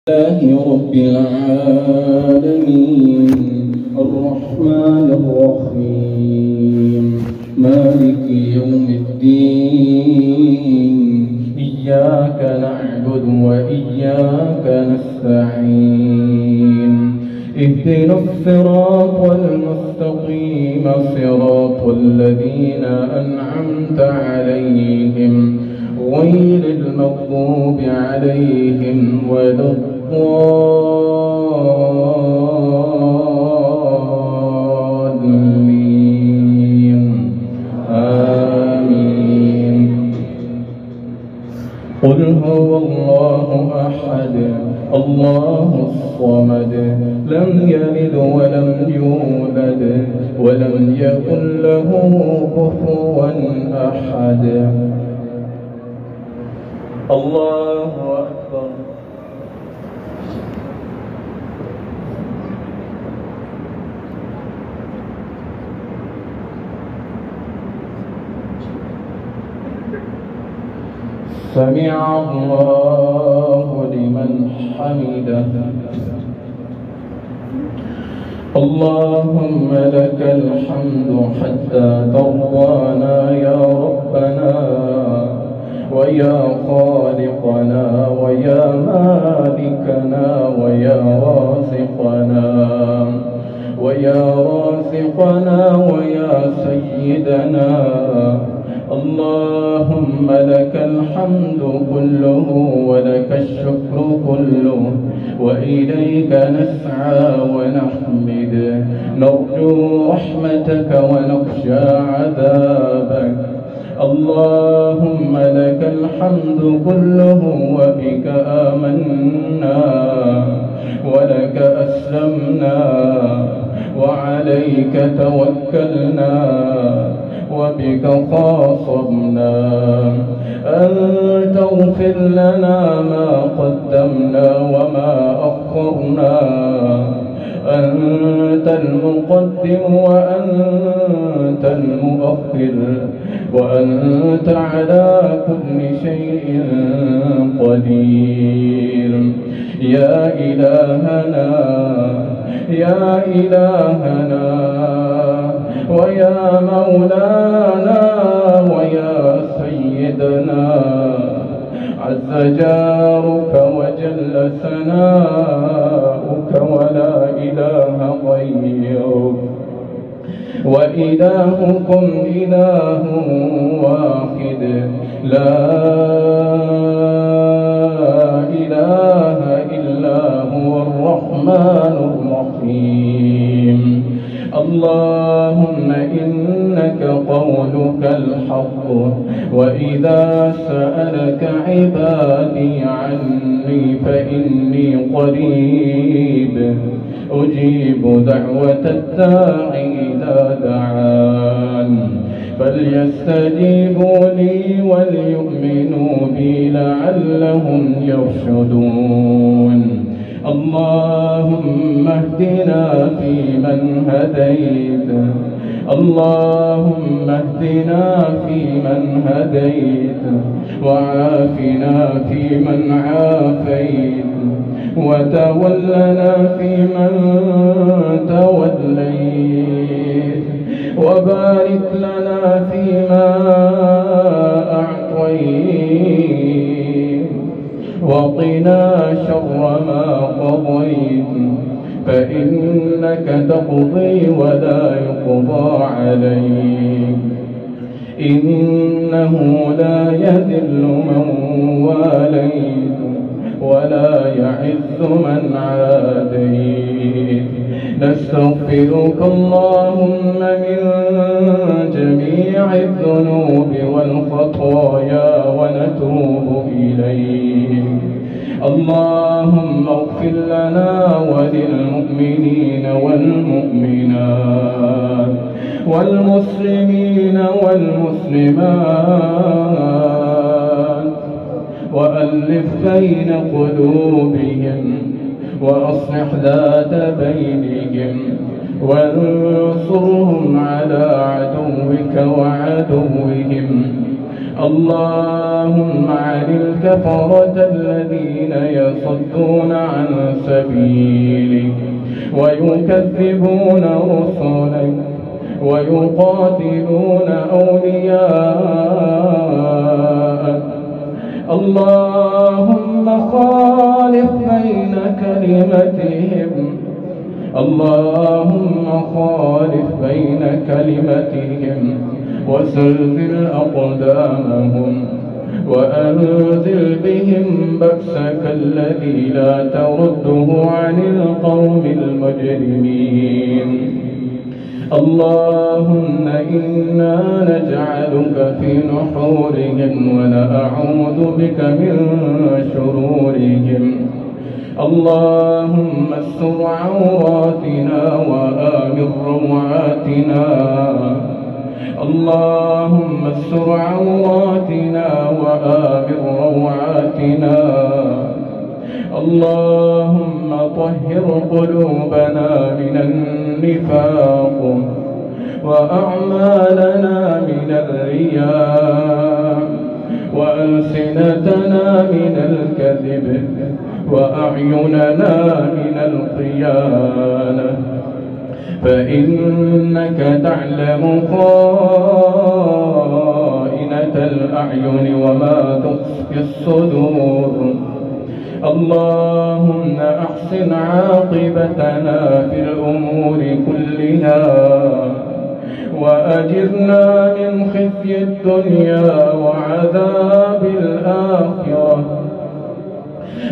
لله رب العالمين الرحمن الرحيم مالك يوم الدين إياك نعبد وإياك نستعين اهدنا الصراط المستقيم صراط الذين أنعمت عليهم غير المغضوب عليهم ولا الضالين آمين. قل هو الله أحد الله الصمد لم يلد ولم يولد ولم يكن له كفوا أحد. الله أكبر. سمع الله لمن حمده. اللهم لك الحمد حتى ترضانا يا ربنا ويا خالقنا ويا مالكنا ويا رازقنا ويا سيدنا. اللهم لك الحمد كله ولك الشكر كله وإليك نسعى ونحمد نرجو رحمتك ونخشى عذابك. اللهم لك الحمد كله وبك آمنا ولك أسلمنا وعليك توكلنا وبك خاصمنا. أنت اغفر لنا ما قدمنا وما أخرنا. أنت المقدم وأنت المؤخر وأنت على كل شيء قدير. يا إلهنا ويا مولانا ويا سيدنا عز جارك وجل ثناؤك ولا إله غيرك وإلهكم إله واحد لا إله إلا هو الرحمن الرحيم. اللهم إنك قولك الحق وإذا سألك عبادي عني فإني قريب أجيب دعوة الداعي إذا دعان فليستجيبوا لي وليؤمنوا بي لعلهم يرشدون. اللهم اهدنا فيمن هديت. اللهم اهدنا فيمن هديت وعافنا فيمن عافيت وتولنا فيمن توليت وبارك لنا فيما أعطيت وقنا شر ما قضيت فإنك تقضي ولا يقضى عليك. إنه لا يذل من واليت ولا يعز من عاديت. نستغفرك اللهم من جميع الذنوب والخطايا ونتوب إليك. اللهم اغفر لنا وللمؤمنين والمؤمنات والمسلمين والمسلمات وألف بين قلوبهم وأصلح ذات بينهم وانصرهم على عدوك وعدوهم اللهم عن الكفرة الذين يصدون عن سبيلك ويكذبون رسلك ويقاتلون أولياءك. اللهم خالف بين كلمتهم، اللهم خالف بين كلمتهم وزلزل أقدامهم وأنزل بهم بأسك الذي لا ترده عن القوم المجرمين. اللهم إنا نجعلك في نحورهم ونعوذ بك من شرورهم. اللهم استر عوراتنا وآمن روعاتنا. اللهم استر عوراتنا وآمن روعاتنا. اللهم طهر قلوبنا من النفاق وأعمالنا من الرياء وألسنتنا من الكذب وأعيننا من الخيانة، فإنك تعلم خائنة الأعين وما تخفي الصدور. اللهم أحسن عاقبتنا في الأمور كلها وأجرنا من خزي الدنيا وعذاب الآخرة.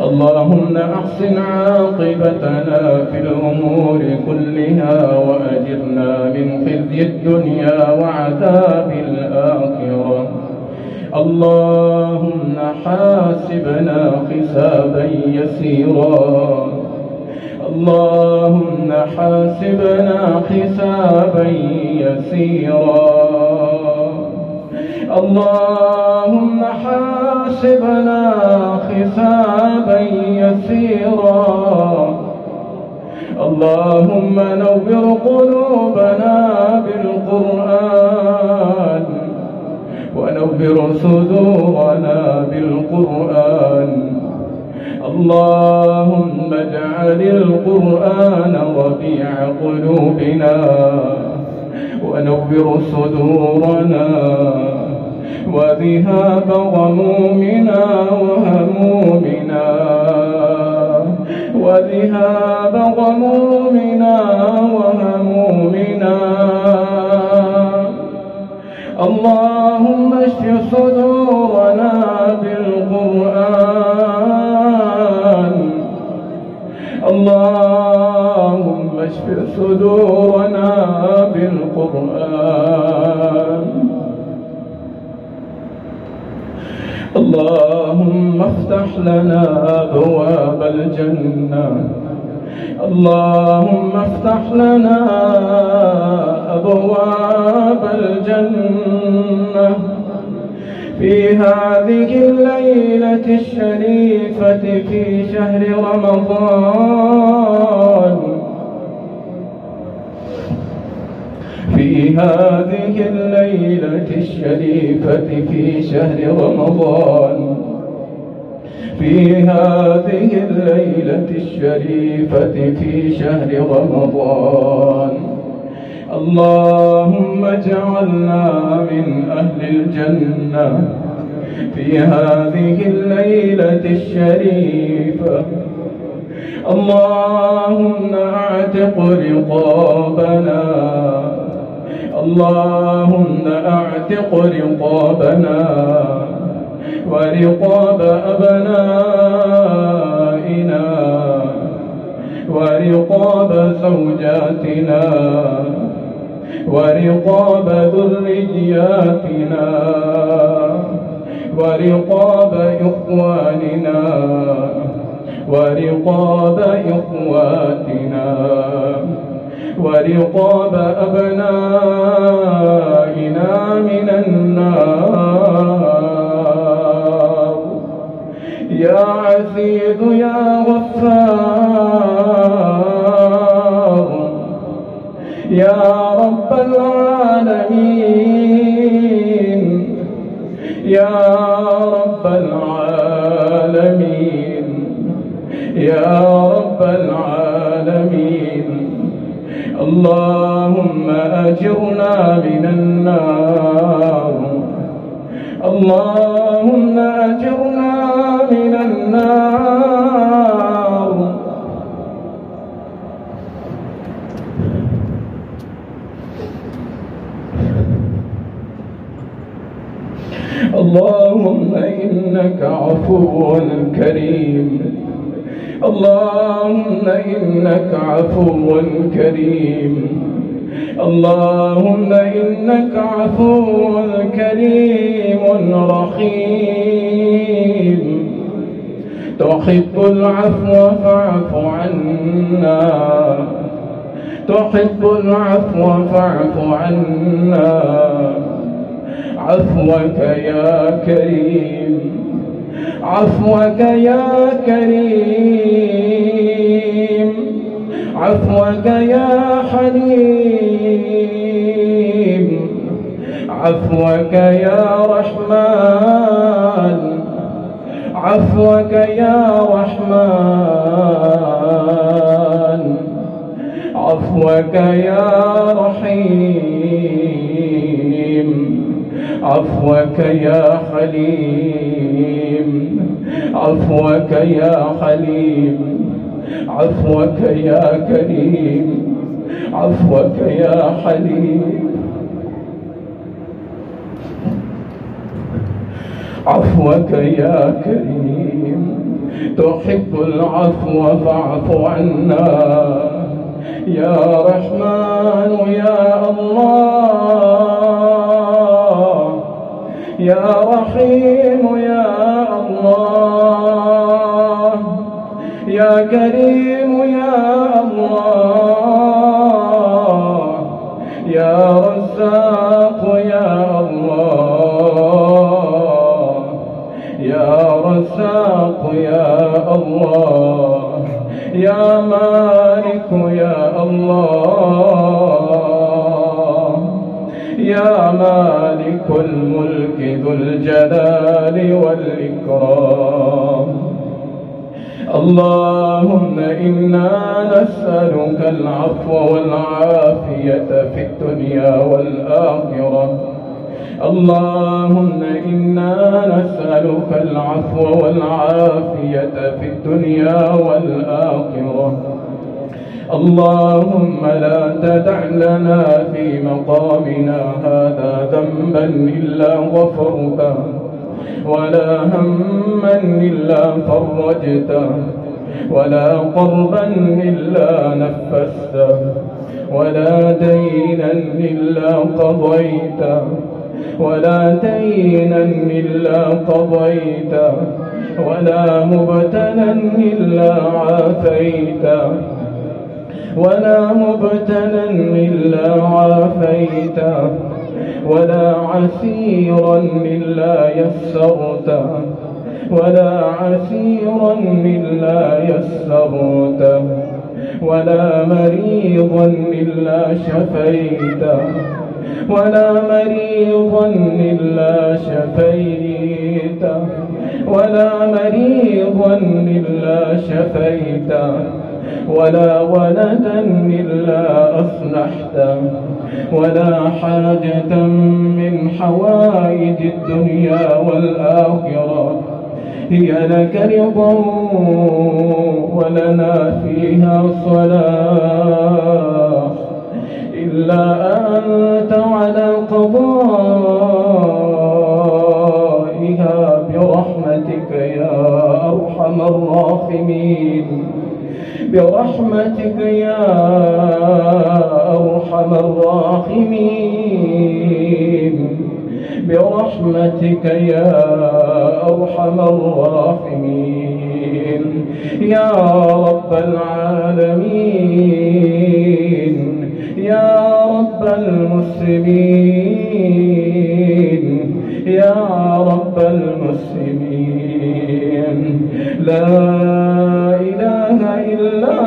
اللهم أحسن عاقبتنا في الأمور كلها وأجرنا من خزي الدنيا وعذاب الآخرة. اللهم حاسبنا حسابا يسيرا. اللهم حاسبنا حسابا يسيرا. اللهم حاسبنا حسابا يسيرا. اللهم نور قلوبنا بالقرآن ونور صدورنا بالقرآن. اللهم اجعل القرآن ربيع قلوبنا ونور صدورنا وذهاب غمومنا وهمومنا وذهاب غمومنا وهمومنا. اللهم اشف صدورنا بالقرآن. اللهم اشف صدورنا بالقرآن. اللهم افتح لنا أبواب الجنة. اللهم افتح لنا أبواب الجنة في هذه الليلة الشريفة في شهر رمضان. في هذه الليلة الشريفة في شهر رمضان. في هذه الليلة الشريفة في شهر رمضان. اللهم اجعلنا من أهل الجنة في هذه الليلة الشريفة. اللهم اعتق رقابنا. اللهم اعتق رقابنا ورقاب أبنائنا ورقاب زوجاتنا ورقاب ذرياتنا ورقاب إخواننا ورقاب إخواتنا ورقاب أبنائنا من النار. يا عزيز يا غفار يا رب العالمين. يا رب العالمين. اللهم أجرنا من النار، اللهم أجرنا من النار. اللهم إنك عفو كريم، اللهم إنك عفو كريم، اللهم إنك عفو كريم رحيم، تحب العفو فاعف عنا، تحب العفو فاعف عنا. عفوك يا كريم، عفوك يا كريم، عفوك يا حليم، عفوك يا رحمن، عفوك يا رحمن، عفوك يا رحيم، عفوك يا حليم، عفوك يا حليم، عفوك يا كريم، عفوك يا حليم، عفوك يا كريم، تحب العفو فاعف عنا. يا رحمن يا الله، يا رحيم يا الله، يا كريم يا الله، يا رزاق يا الله، يا رزاق يا الله، يا مالك يا الله، يا مالك الملك ذو الجلال والإكرام. اللهم إنا نسألك العفو والعافية في الدنيا والآخرة. اللهم إنا نسألك العفو والعافية في الدنيا والآخرة. اللهم لا تدع لنا في مقامنا هذا ذنبا إلا غفرته، ولا هما إلا فرجته، ولا قربا إلا نفسته، ولا دينا إلا قضيته، ولا دينا إلا قضيته، ولا مبتلا إلا عافيته، ولا مبتلا إلا عافيته، ولا عسيرا إلا يسرته، ولا عسيرا إلا يسرته، ولا مريضا إلا شفيته، ولا مريضا إلا شفيته، ولا مريضا إلا شفيته، ولا ولدا إلا أصلحته، ولا حاجة من حوائج الدنيا والآخرة هي لك رضا ولنا فيها صلاح إلا أنت على قضائها برحمتك يا أرحم الراحمين، برحمتك يا أرحم الراحمين، برحمتك يا أرحم الراحمين. يا رب العالمين، يا رب المسلمين، يا رب المسلمين، لا إله إلا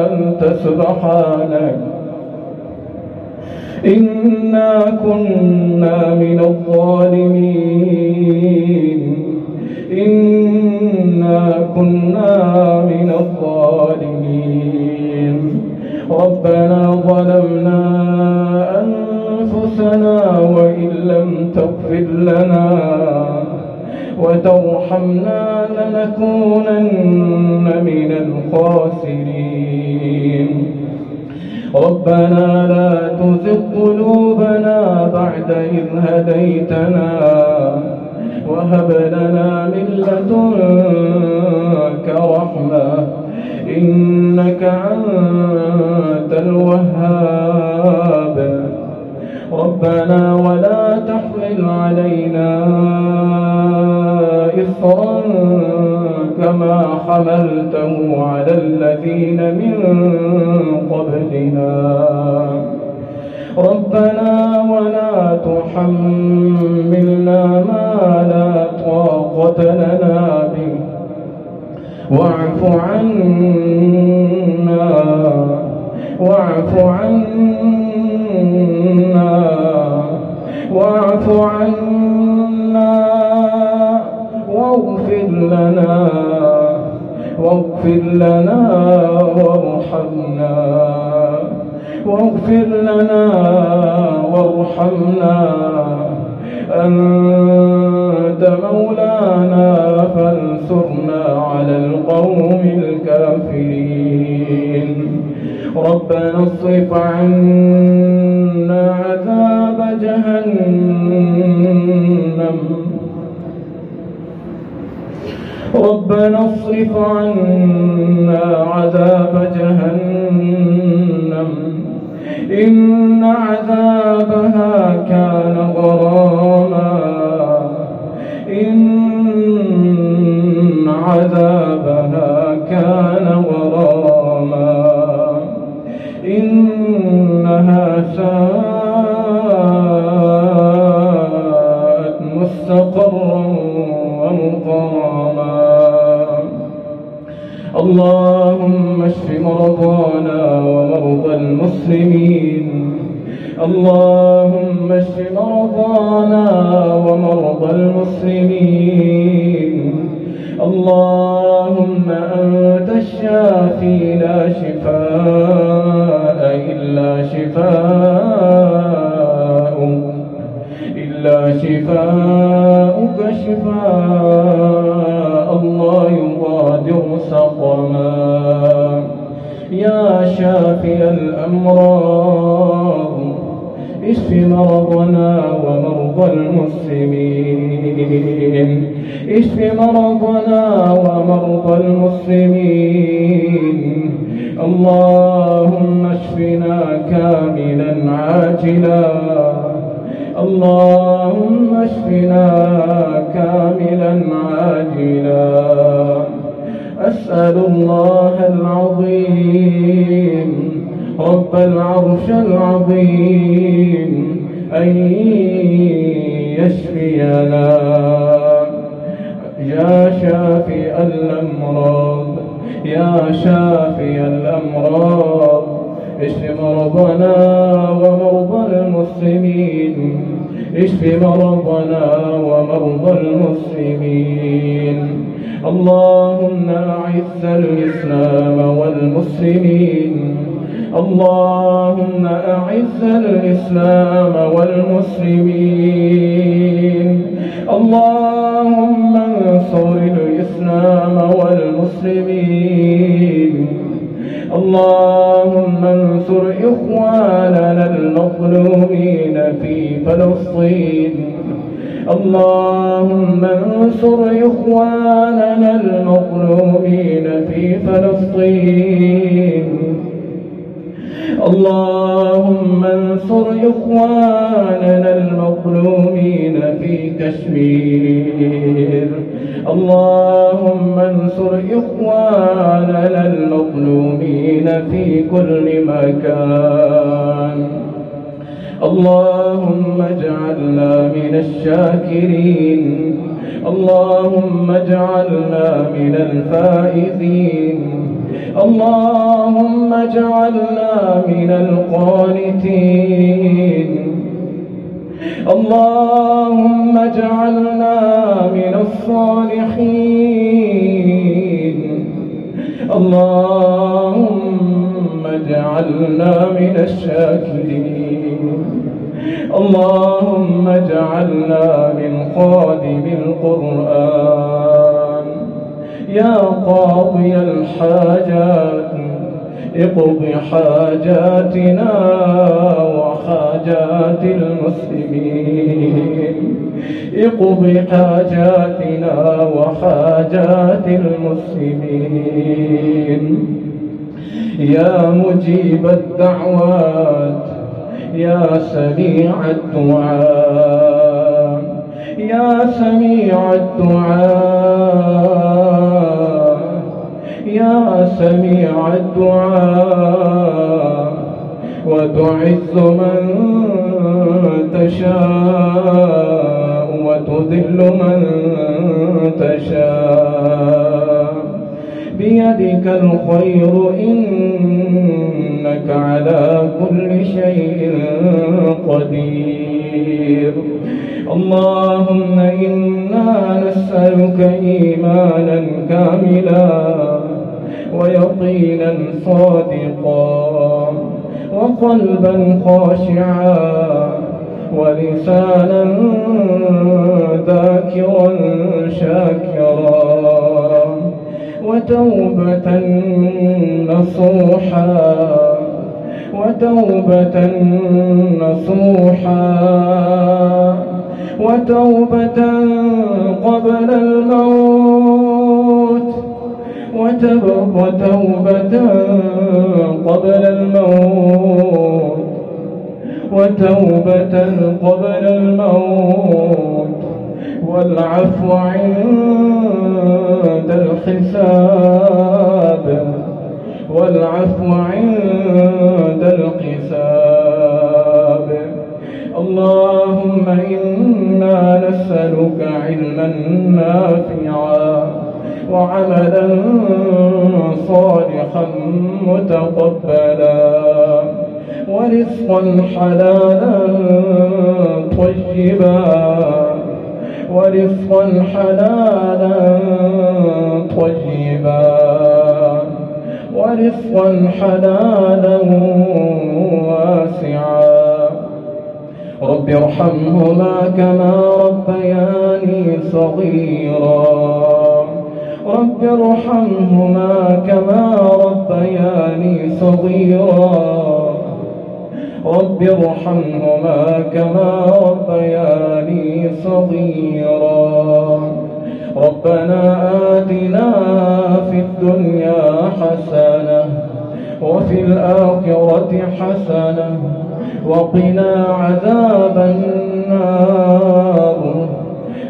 أنت سبحانك إنا كنا من الظالمين. إنا كنا من الظالمين. ربنا ظلمنا أنفسنا وإن لم تغفر لنا وترحمنا لنكونن من الخاسرين. ربنا لا تزغ قلوبنا بعد إذ هديتنا وهب لنا من لدنك رحمة إنك أنت الوهاب. ربنا ولا تحمل علينا إصرا كما حملته على الذين من قبلنا. ربنا ولا تحملنا ما لا طاقة لنا به واعف عنا واغفر لنا وارحمنا أنت مولانا فانصرنا على القوم الكافرين. ربنا اصرف عنا عذاب جهنم إن عذابها كان غراما إنها ساءت مستقرا ومقاما. اللهم اشف مرضانا ومرضى المسلمين. اللهم اشف مرضانا ومرضى المسلمين. اللهم أنت الشافي لا شفاء إلا شفاؤك شفاء الله يغادر سقما. يا شافي الأمراض اشف مرضنا ومرضى المسلمين. اللهم اشفنا كاملا عاجلا. أسأل الله العظيم رب العرش العظيم أن يشفينا. يا شافي الأمراض اشف مرضنا ومرضى المسلمين. اللهم أعز الإسلام والمسلمين. اللهم انصر الإسلام والمسلمين. اللهم انصر إخواننا المظلومين في فلسطين. اللهم انصر إخواننا المظلومين في فلسطين. اللهم انصر إخواننا المظلومين في كشمير. اللهم انصر إخواننا المظلومين في كل مكان. اللهم اجعلنا من الشاكرين. اللهم اجعلنا من الفائزين. اللهم اجعلنا من القانتين. اللهم اجعلنا من الصالحين. اللهم اجعلنا من الشاكرين. اللهم اجعلنا من خادم القرآن. يا قاضي الحاجات اقض حاجاتنا وحاجات المسلمين. اقض حاجاتنا وحاجات المسلمين. يا مجيب الدعوات يا سميع الدعاء. يا سميع الدعاء يا سميع الدعاء. وتعز من تشاء وتذل من تشاء. بيدك الخير إنك على كل شيء قدير. اللهم إنا نسألك إيمانا كاملا ويقينا صادقا وقلبا خاشعا ولسانا ذاكرا شاكرا وتوبة نصوحا وتوبة نصوحا وتوبة قبل الموت وتوبة قبل الموت وتوبة قبل الموت والعفو عند الحساب والعفو عند الحساب. اللهم إنا نسألك علما نافعا وعملا صالحا متقبلا ورزقا حلالا طيبا ورزقا حلالا طيبا ورزقا حلالا واسعا. رب ارحمهما كما ربياني صغيرا. رب ارحمهما كما ربياني صغيرا. رب ارحمهما كما ربياني صغيرا. ربنا آتنا في الدنيا حسنة وفي الآخرة حسنة وقنا عذاب النار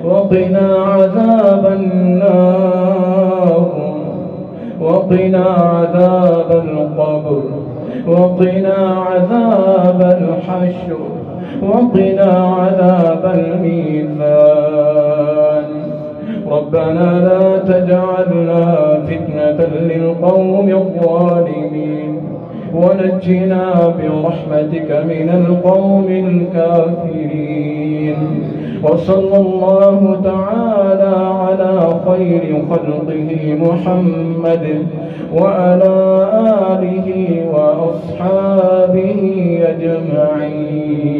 وقنا عذاب النار وقنا عذاب القبر وقنا عذاب الحشر وقنا عذاب الميزان. ربنا لا تجعلنا فتنة للقوم الظالمين ونجنا برحمتك من القوم الكافرين. وصلى الله تعالى على خير خلقه محمد وعلى آله وأصحابه أجمعين.